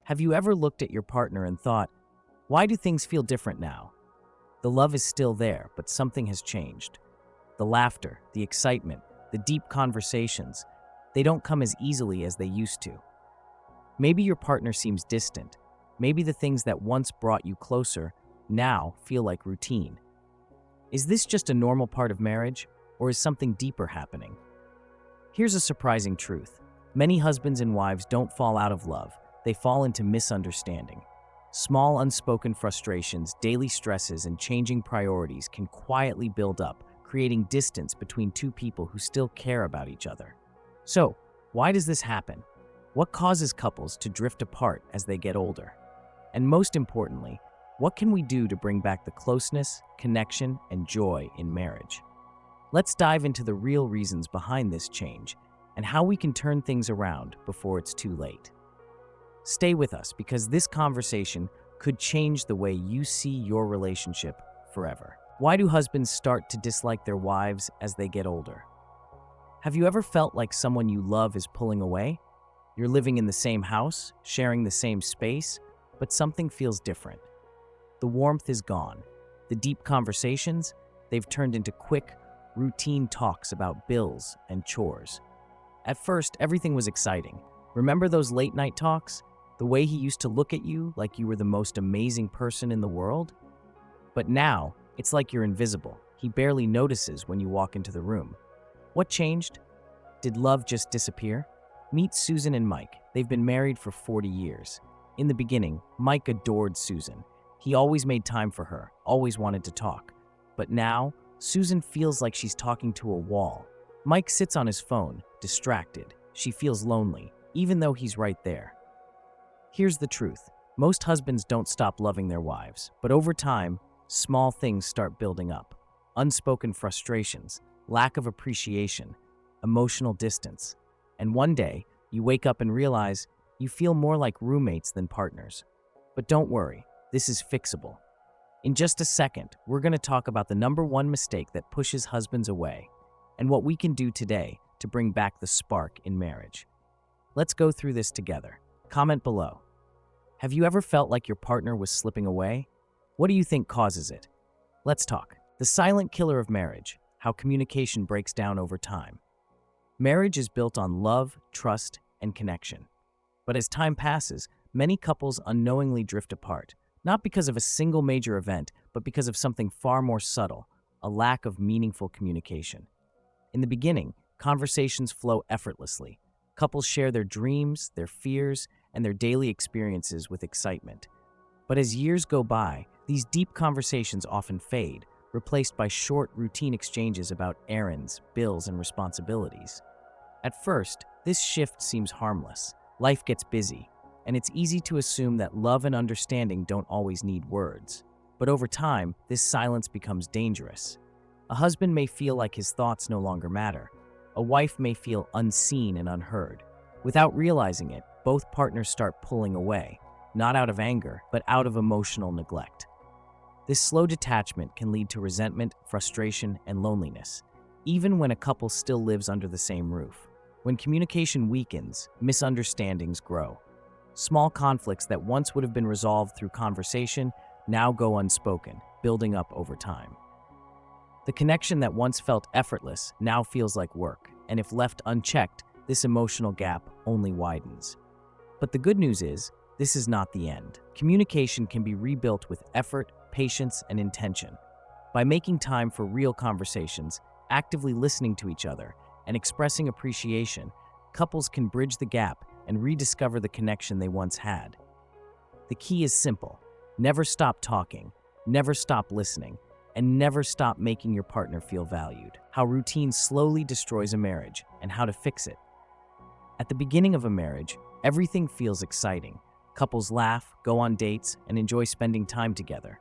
Have you ever looked at your partner and thought, why do things feel different now? The love is still there, but something has changed. The laughter, the excitement, the deep conversations, they don't come as easily as they used to. Maybe your partner seems distant. Maybe the things that once brought you closer now feel like routine. Is this just a normal part of marriage, or is something deeper happening? Here's a surprising truth. Many husbands and wives don't fall out of love, they fall into misunderstanding. Small unspoken frustrations, daily stresses, and changing priorities can quietly build up, creating distance between two people who still care about each other. So, why does this happen? What causes couples to drift apart as they get older? And most importantly, what can we do to bring back the closeness, connection, and joy in marriage? Let's dive into the real reasons behind this change and how we can turn things around before it's too late. Stay with us because this conversation could change the way you see your relationship forever. Why do husbands start to dislike their wives as they get older? Have you ever felt like someone you love is pulling away? You're living in the same house, sharing the same space, but something feels different. The warmth is gone. The deep conversations, they've turned into quick, routine talks about bills and chores. At first, everything was exciting. Remember those late-night talks? The way he used to look at you like you were the most amazing person in the world? But now, it's like you're invisible. He barely notices when you walk into the room. What changed? Did love just disappear? Meet Susan and Mike. They've been married for 40 years. In the beginning, Mike adored Susan. He always made time for her, always wanted to talk. But now, Susan feels like she's talking to a wall. Mike sits on his phone, distracted. She feels lonely, even though he's right there. Here's the truth. Most husbands don't stop loving their wives, but over time, small things start building up. Unspoken frustrations, lack of appreciation, emotional distance. And one day, you wake up and realize you feel more like roommates than partners. But don't worry, this is fixable. In just a second, we're going to talk about the number one mistake that pushes husbands away and what we can do today to bring back the spark in marriage. Let's go through this together. Comment below. Have you ever felt like your partner was slipping away? What do you think causes it? Let's talk. The silent killer of marriage, how communication breaks down over time. Marriage is built on love, trust, and connection. But as time passes, many couples unknowingly drift apart, not because of a single major event, but because of something far more subtle, a lack of meaningful communication. In the beginning, conversations flow effortlessly. Couples share their dreams, their fears, and their daily experiences with excitement. But as years go by, these deep conversations often fade, replaced by short, routine exchanges about errands, bills, and responsibilities. At first, this shift seems harmless. Life gets busy, and it's easy to assume that love and understanding don't always need words. But over time, this silence becomes dangerous. A husband may feel like his thoughts no longer matter. A wife may feel unseen and unheard. Without realizing it, both partners start pulling away, not out of anger, but out of emotional neglect. This slow detachment can lead to resentment, frustration, and loneliness, even when a couple still lives under the same roof. When communication weakens, misunderstandings grow. Small conflicts that once would have been resolved through conversation now go unspoken, building up over time. The connection that once felt effortless now feels like work, and if left unchecked, this emotional gap only widens. But the good news is, this is not the end. Communication can be rebuilt with effort, patience, and intention. By making time for real conversations, actively listening to each other, and expressing appreciation, couples can bridge the gap and rediscover the connection they once had. The key is simple. Never stop talking, never stop listening, and never stop making your partner feel valued. How routine slowly destroys a marriage, and how to fix it. At the beginning of a marriage, everything feels exciting. Couples laugh, go on dates, and enjoy spending time together.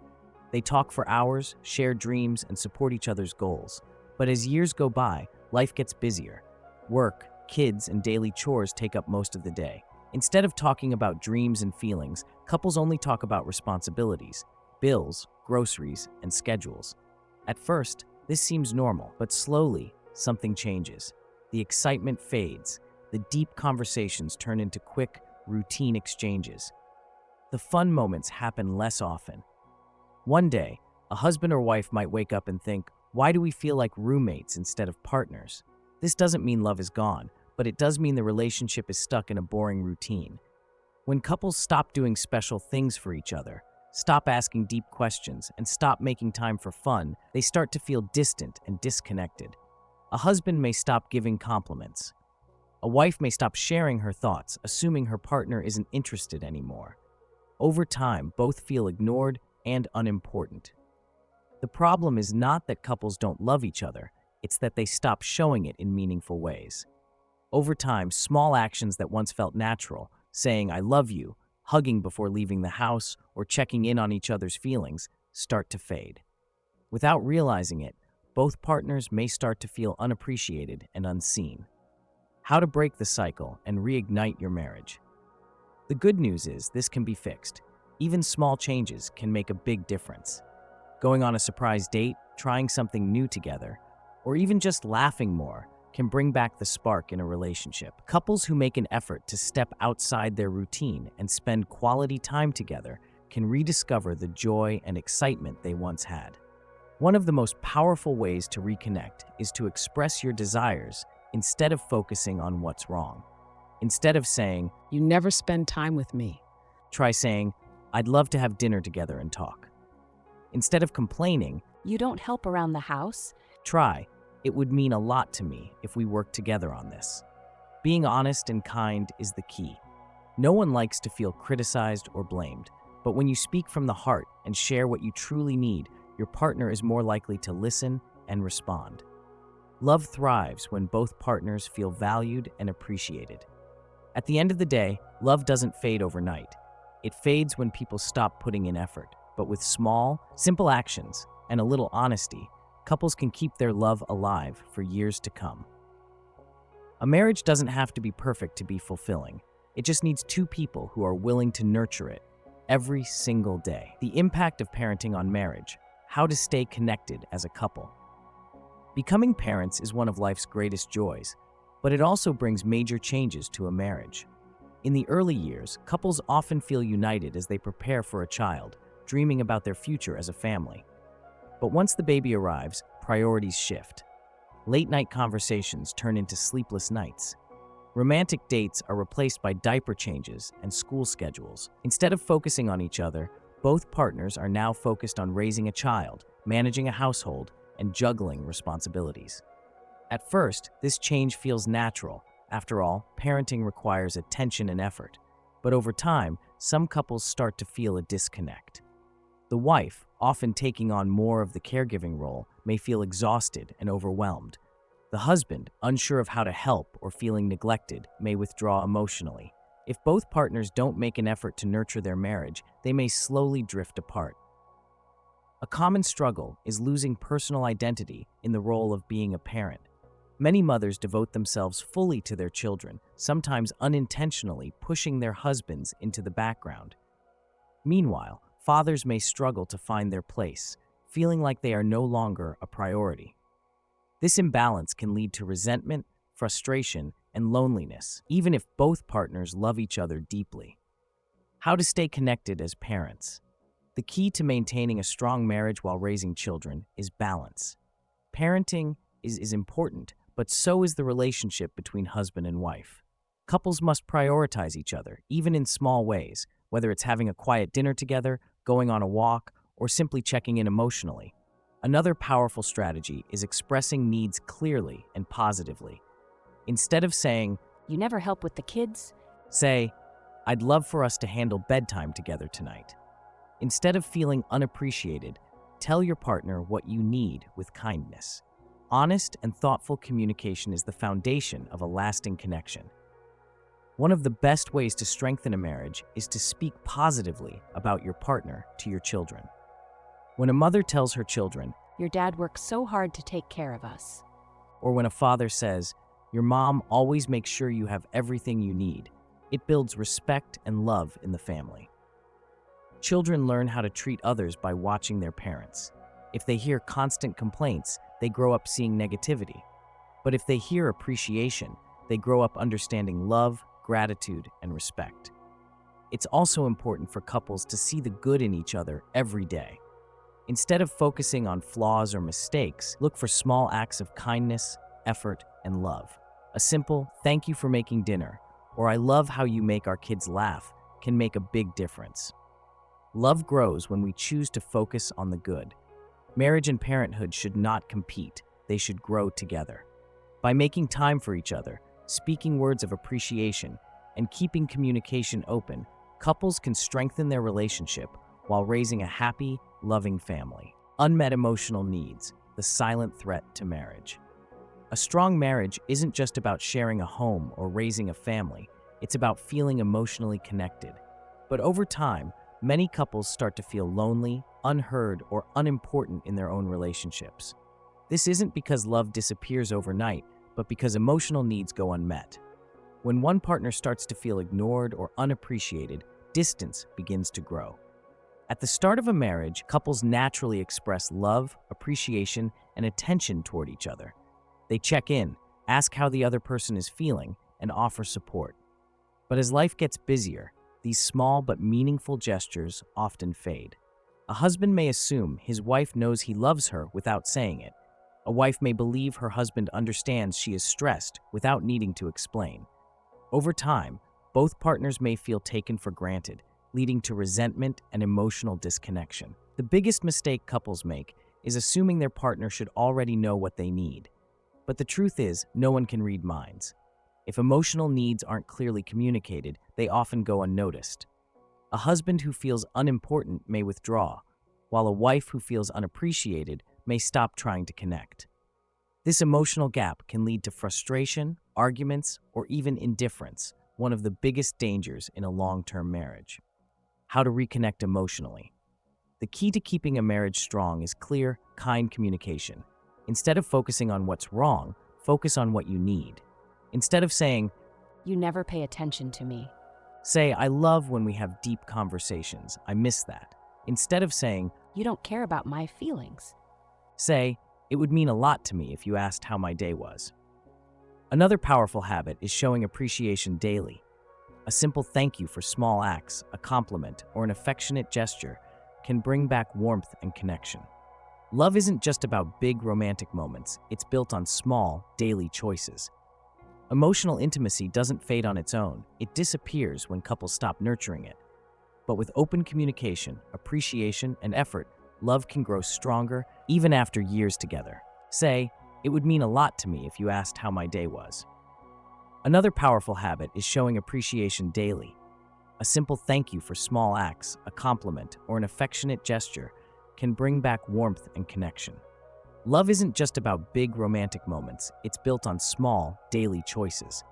They talk for hours, share dreams, and support each other's goals. But as years go by, life gets busier. Work, kids, and daily chores take up most of the day. Instead of talking about dreams and feelings, couples only talk about responsibilities, bills, groceries, and schedules. At first, this seems normal, but slowly, something changes. The excitement fades. The deep conversations turn into quick, routine exchanges. The fun moments happen less often. One day, a husband or wife might wake up and think, why do we feel like roommates instead of partners? This doesn't mean love is gone, but it does mean the relationship is stuck in a boring routine. When couples stop doing special things for each other, stop asking deep questions, and stop making time for fun, they start to feel distant and disconnected. A husband may stop giving compliments. A wife may stop sharing her thoughts, assuming her partner isn't interested anymore. Over time, both feel ignored and unimportant. The problem is not that couples don't love each other, it's that they stop showing it in meaningful ways. Over time, small actions that once felt natural, saying I love you, hugging before leaving the house, or checking in on each other's feelings, start to fade. Without realizing it, both partners may start to feel unappreciated and unseen. How to break the cycle and reignite your marriage. The good news is this can be fixed. Even small changes can make a big difference. Going on a surprise date, trying something new together, or even just laughing more can bring back the spark in a relationship. Couples who make an effort to step outside their routine and spend quality time together can rediscover the joy and excitement they once had. One of the most powerful ways to reconnect is to express your desires instead of focusing on what's wrong. Instead of saying, You never spend time with me. try saying, I'd love to have dinner together and talk. Instead of complaining, You don't help around the house? try, it would mean a lot to me if we worked together on this. Being honest and kind is the key. No one likes to feel criticized or blamed, but when you speak from the heart and share what you truly need, your partner is more likely to listen and respond. Love thrives when both partners feel valued and appreciated. At the end of the day, love doesn't fade overnight. It fades when people stop putting in effort. But with small, simple actions and a little honesty, couples can keep their love alive for years to come. A marriage doesn't have to be perfect to be fulfilling. It just needs two people who are willing to nurture it every single day. The impact of parenting on marriage, how to stay connected as a couple. Becoming parents is one of life's greatest joys, but it also brings major changes to a marriage. In the early years, couples often feel united as they prepare for a child, dreaming about their future as a family. But once the baby arrives, priorities shift. Late-night conversations turn into sleepless nights. Romantic dates are replaced by diaper changes and school schedules. Instead of focusing on each other, both partners are now focused on raising a child, managing a household, and juggling responsibilities. At first, this change feels natural. After all, parenting requires attention and effort. But over time, some couples start to feel a disconnect. The wife, often taking on more of the caregiving role, may feel exhausted and overwhelmed. The husband, unsure of how to help or feeling neglected, may withdraw emotionally. If both partners don't make an effort to nurture their marriage, they may slowly drift apart. A common struggle is losing personal identity in the role of being a parent. Many mothers devote themselves fully to their children, sometimes unintentionally pushing their husbands into the background. Meanwhile, fathers may struggle to find their place, feeling like they are no longer a priority. This imbalance can lead to resentment, frustration, and loneliness, even if both partners love each other deeply. How to stay connected as parents. The key to maintaining a strong marriage while raising children is balance. Parenting is important, but so is the relationship between husband and wife. Couples must prioritize each other, even in small ways, whether it's having a quiet dinner together, going on a walk, or simply checking in emotionally. Another powerful strategy is expressing needs clearly and positively. Instead of saying, You never help with the kids? say, I'd love for us to handle bedtime together tonight. Instead of feeling unappreciated, tell your partner what you need with kindness. Honest and thoughtful communication is the foundation of a lasting connection. One of the best ways to strengthen a marriage is to speak positively about your partner to your children. When a mother tells her children, Your dad works so hard to take care of us. or when a father says, Your mom always makes sure you have everything you need, it builds respect and love in the family. Children learn how to treat others by watching their parents. If they hear constant complaints, they grow up seeing negativity. But if they hear appreciation, they grow up understanding love, gratitude, and respect. It's also important for couples to see the good in each other every day. Instead of focusing on flaws or mistakes, look for small acts of kindness, effort, and love. A simple, "Thank you for making dinner," or "I love how you make our kids laugh," can make a big difference. Love grows when we choose to focus on the good. Marriage and parenthood should not compete, they should grow together. By making time for each other, speaking words of appreciation, and keeping communication open, couples can strengthen their relationship while raising a happy, loving family. Unmet emotional needs, the silent threat to marriage. A strong marriage isn't just about sharing a home or raising a family, it's about feeling emotionally connected. But over time, many couples start to feel lonely, unheard, or unimportant in their own relationships. This isn't because love disappears overnight, but because emotional needs go unmet. When one partner starts to feel ignored or unappreciated, distance begins to grow. At the start of a marriage, couples naturally express love, appreciation, and attention toward each other. They check in, ask how the other person is feeling, and offer support. But as life gets busier, these small but meaningful gestures often fade. A husband may assume his wife knows he loves her without saying it. A wife may believe her husband understands she is stressed without needing to explain. Over time, both partners may feel taken for granted, leading to resentment and emotional disconnection. The biggest mistake couples make is assuming their partner should already know what they need. But the truth is, no one can read minds. If emotional needs aren't clearly communicated, they often go unnoticed. A husband who feels unimportant may withdraw, while a wife who feels unappreciated may stop trying to connect. This emotional gap can lead to frustration, arguments, or even indifference, one of the biggest dangers in a long-term marriage. How to reconnect emotionally. The key to keeping a marriage strong is clear, kind communication. Instead of focusing on what's wrong, focus on what you need. Instead of saying, You never pay attention to me. say, "I love when we have deep conversations. I miss that." Instead of saying, You don't care about my feelings. say, "It would mean a lot to me if you asked how my day was." Another powerful habit is showing appreciation daily. A simple thank you for small acts, a compliment, or an affectionate gesture can bring back warmth and connection. Love isn't just about big romantic moments, it's built on small, daily choices. Emotional intimacy doesn't fade on its own, it disappears when couples stop nurturing it. But with open communication, appreciation, and effort, love can grow stronger even after years together. Say, "It would mean a lot to me if you asked how my day was." Another powerful habit is showing appreciation daily. A simple thank you for small acts, a compliment, or an affectionate gesture can bring back warmth and connection. Love isn't just about big romantic moments, it's built on small, daily choices.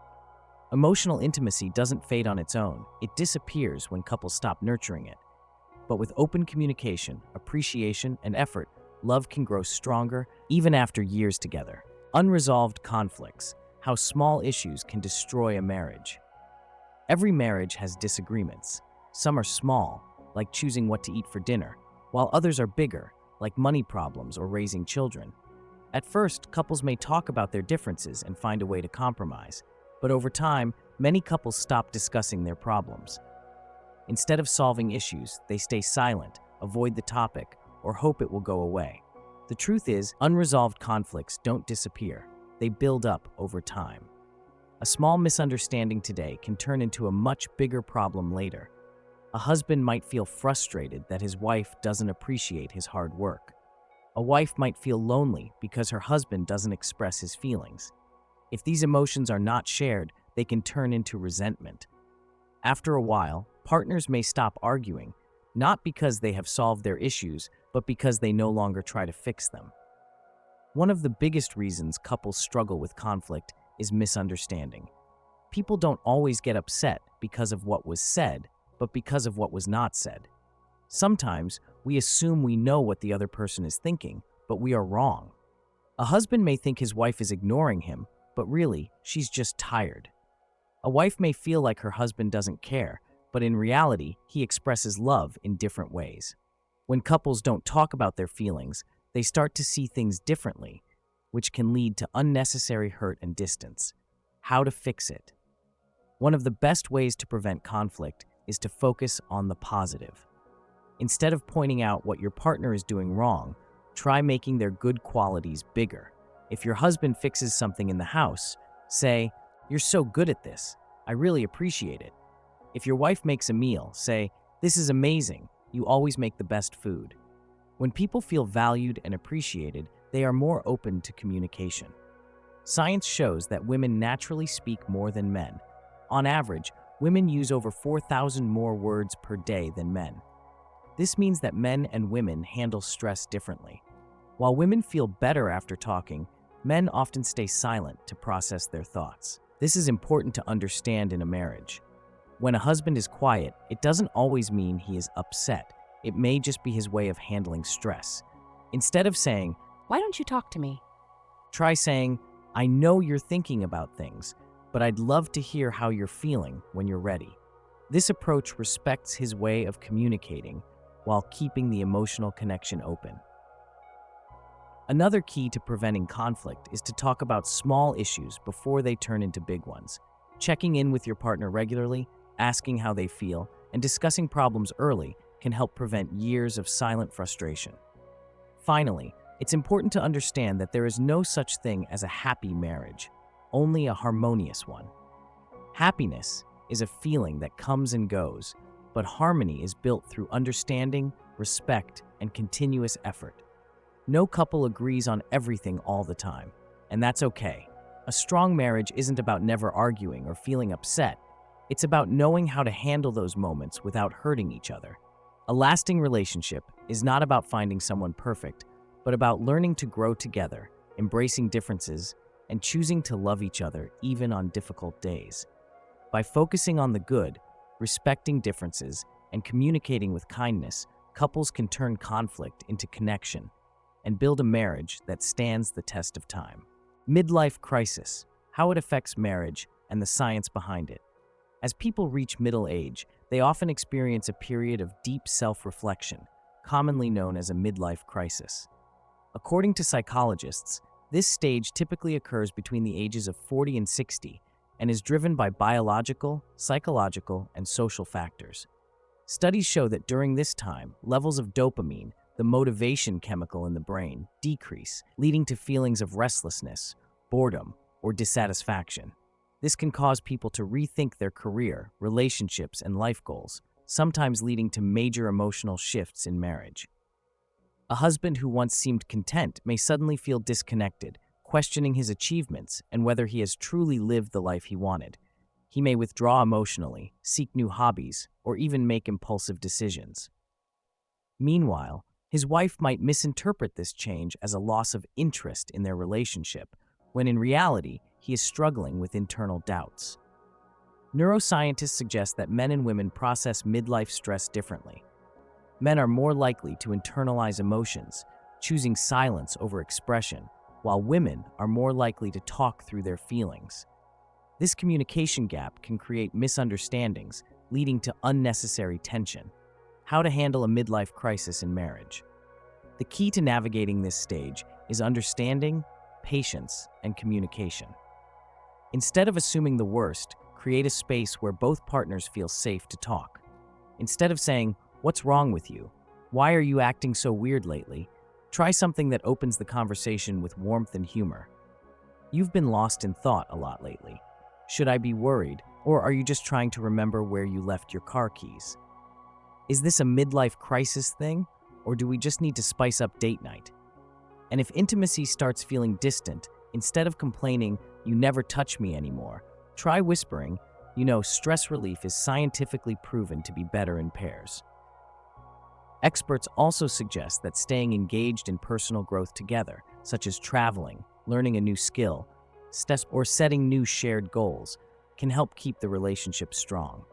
Emotional intimacy doesn't fade on its own, it disappears when couples stop nurturing it. But with open communication, appreciation, and effort, love can grow stronger even after years together. Unresolved conflicts, how small issues can destroy a marriage. Every marriage has disagreements. Some are small, like choosing what to eat for dinner, while others are bigger, like money problems or raising children. At first, couples may talk about their differences and find a way to compromise, but over time, many couples stop discussing their problems. Instead of solving issues, they stay silent, avoid the topic, or hope it will go away. The truth is, unresolved conflicts don't disappear, they build up over time. A small misunderstanding today can turn into a much bigger problem later. A husband might feel frustrated that his wife doesn't appreciate his hard work. A wife might feel lonely because her husband doesn't express his feelings. If these emotions are not shared, they can turn into resentment. After a while, partners may stop arguing, not because they have solved their issues, but because they no longer try to fix them. One of the biggest reasons couples struggle with conflict is misunderstanding. People don't always get upset because of what was said, but because of what was not said. Sometimes we assume we know what the other person is thinking, but we are wrong. A husband may think his wife is ignoring him, but really, she's just tired. A wife may feel like her husband doesn't care, but in reality, he expresses love in different ways. When couples don't talk about their feelings, they start to see things differently, which can lead to unnecessary hurt and distance. How to fix it? One of the best ways to prevent conflict is to focus on the positive. Instead of pointing out what your partner is doing wrong, try making their good qualities bigger. If your husband fixes something in the house, say, "You're so good at this. I really appreciate it." If your wife makes a meal, say, "This is amazing. You always make the best food." When people feel valued and appreciated, they are more open to communication. Science shows that women naturally speak more than men. On average, women use over 4,000 more words per day than men. This means that men and women handle stress differently. While women feel better after talking, men often stay silent to process their thoughts. This is important to understand in a marriage. When a husband is quiet, it doesn't always mean he is upset. It may just be his way of handling stress. Instead of saying, Why don't you talk to me? try saying, "I know you're thinking about things, but I'd love to hear how you're feeling when you're ready." This approach respects his way of communicating while keeping the emotional connection open. Another key to preventing conflict is to talk about small issues before they turn into big ones. Checking in with your partner regularly, asking how they feel, and discussing problems early can help prevent years of silent frustration. Finally, it's important to understand that there is no such thing as a happy marriage, only a harmonious one. Happiness is a feeling that comes and goes, but harmony is built through understanding, respect, and continuous effort. No couple agrees on everything all the time, and that's okay. A strong marriage isn't about never arguing or feeling upset. It's about knowing how to handle those moments without hurting each other. A lasting relationship is not about finding someone perfect, but about learning to grow together, embracing differences, and choosing to love each other even on difficult days. By focusing on the good, respecting differences, and communicating with kindness, couples can turn conflict into connection and build a marriage that stands the test of time. Midlife crisis, how it affects marriage and the science behind it. As people reach middle age, they often experience a period of deep self-reflection, commonly known as a midlife crisis. According to psychologists, this stage typically occurs between the ages of 40 and 60 and is driven by biological, psychological, and social factors. Studies show that during this time, levels of dopamine, the motivation chemical in the brain, decrease, leading to feelings of restlessness, boredom, or dissatisfaction. This can cause people to rethink their career, relationships, and life goals, sometimes leading to major emotional shifts in marriage. A husband who once seemed content may suddenly feel disconnected, questioning his achievements and whether he has truly lived the life he wanted. He may withdraw emotionally, seek new hobbies, or even make impulsive decisions. Meanwhile, his wife might misinterpret this change as a loss of interest in their relationship, when in reality, he is struggling with internal doubts. Neuroscientists suggest that men and women process midlife stress differently. Men are more likely to internalize emotions, choosing silence over expression, while women are more likely to talk through their feelings. This communication gap can create misunderstandings, leading to unnecessary tension. How to handle a midlife crisis in marriage. The key to navigating this stage is understanding, patience, and communication. Instead of assuming the worst, create a space where both partners feel safe to talk. Instead of saying, "What's wrong with you? Why are you acting so weird lately?" Try something that opens the conversation with warmth and humor. "You've been lost in thought a lot lately. Should I be worried, or are you just trying to remember where you left your car keys? Is this a midlife crisis thing, or do we just need to spice up date night?" And if intimacy starts feeling distant, instead of complaining, "You never touch me anymore," try whispering, "Stress relief is scientifically proven to be better in pairs." Experts also suggest that staying engaged in personal growth together, such as traveling, learning a new skill, or setting new shared goals, can help keep the relationship strong.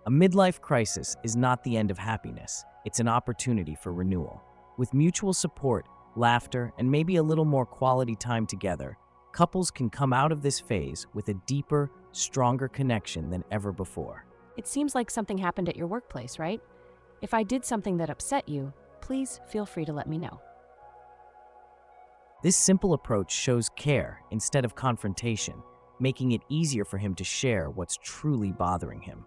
A midlife crisis is not the end of happiness, it's an opportunity for renewal. With mutual support, laughter, and maybe a little more quality time together, couples can come out of this phase with a deeper, stronger connection than ever before. It seems like something happened at your workplace, right? If I did something that upset you, please feel free to let me know. This simple approach shows care instead of confrontation, making it easier for him to share what's truly bothering him.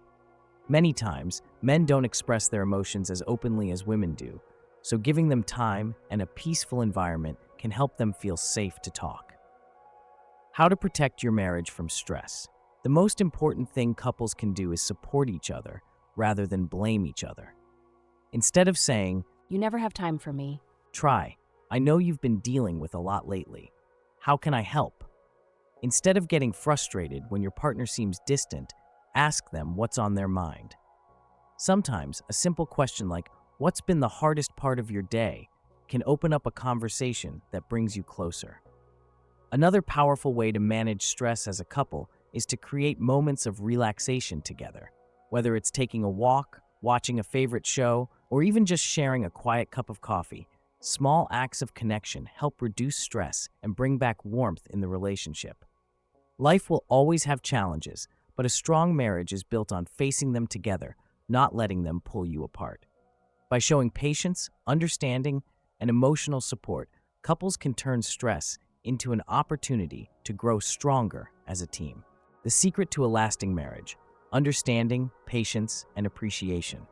Many times, men don't express their emotions as openly as women do, so giving them time and a peaceful environment can help them feel safe to talk. How to protect your marriage from stress. The most important thing couples can do is support each other rather than blame each other. Instead of saying, You never have time for me. "Try, I know you've been dealing with a lot lately. How can I help?" Instead of getting frustrated when your partner seems distant, ask them what's on their mind. Sometimes, a simple question like, "What's been the hardest part of your day?" can open up a conversation that brings you closer. Another powerful way to manage stress as a couple is to create moments of relaxation together. Whether it's taking a walk, watching a favorite show, or even just sharing a quiet cup of coffee, small acts of connection help reduce stress and bring back warmth in the relationship. Life will always have challenges, but a strong marriage is built on facing them together, not letting them pull you apart. By showing patience, understanding, and emotional support, couples can turn stress into an opportunity to grow stronger as a team. The secret to a lasting marriage: understanding, patience, and appreciation.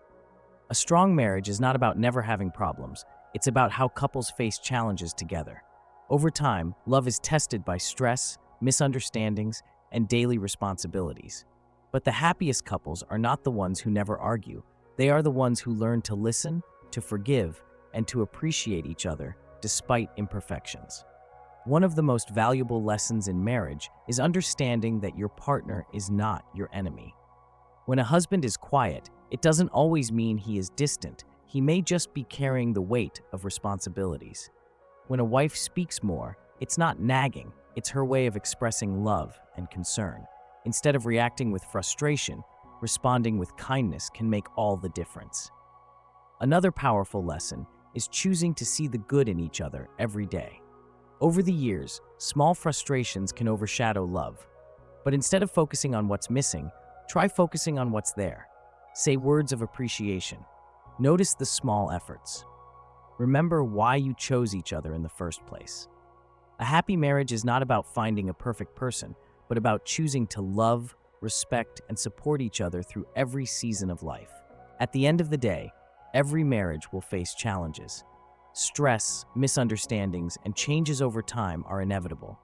A strong marriage is not about never having problems, it's about how couples face challenges together. Over time, love is tested by stress, misunderstandings, and daily responsibilities. But the happiest couples are not the ones who never argue. They are the ones who learn to listen, to forgive, and to appreciate each other despite imperfections. One of the most valuable lessons in marriage is understanding that your partner is not your enemy. When a husband is quiet, it doesn't always mean he is distant. He may just be carrying the weight of responsibilities. When a wife speaks more, it's not nagging, it's her way of expressing love and concern. Instead of reacting with frustration, responding with kindness can make all the difference. Another powerful lesson is choosing to see the good in each other every day. Over the years, small frustrations can overshadow love. But instead of focusing on what's missing, try focusing on what's there. Say words of appreciation. Notice the small efforts. Remember why you chose each other in the first place. A happy marriage is not about finding a perfect person, but about choosing to love, respect, and support each other through every season of life. At the end of the day, every marriage will face challenges. Stress, misunderstandings, and changes over time are inevitable.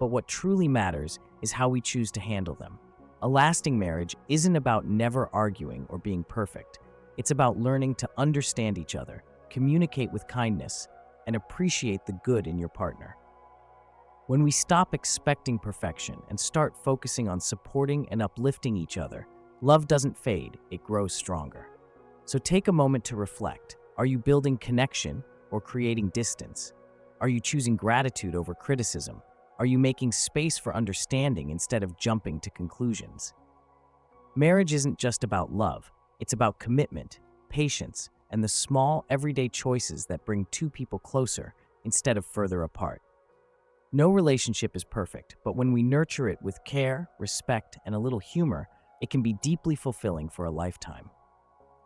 But what truly matters is how we choose to handle them. A lasting marriage isn't about never arguing or being perfect. It's about learning to understand each other, communicate with kindness, and appreciate the good in your partner. When we stop expecting perfection and start focusing on supporting and uplifting each other, love doesn't fade, it grows stronger. So take a moment to reflect. Are you building connection or creating distance? Are you choosing gratitude over criticism? Are you making space for understanding instead of jumping to conclusions? Marriage isn't just about love, it's about commitment, patience, and the small, everyday choices that bring two people closer instead of further apart. No relationship is perfect, but when we nurture it with care, respect, and a little humor, it can be deeply fulfilling for a lifetime.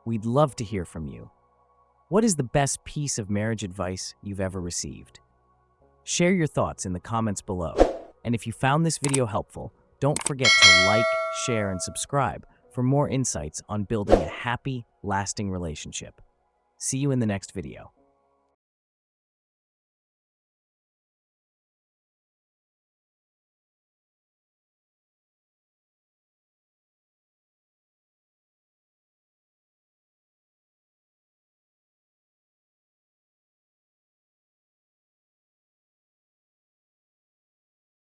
We'd love to hear from you. What is the best piece of marriage advice you've ever received? Share your thoughts in the comments below. And if you found this video helpful, don't forget to like, share, and subscribe for more insights on building a happy, lasting relationship. See you in the next video.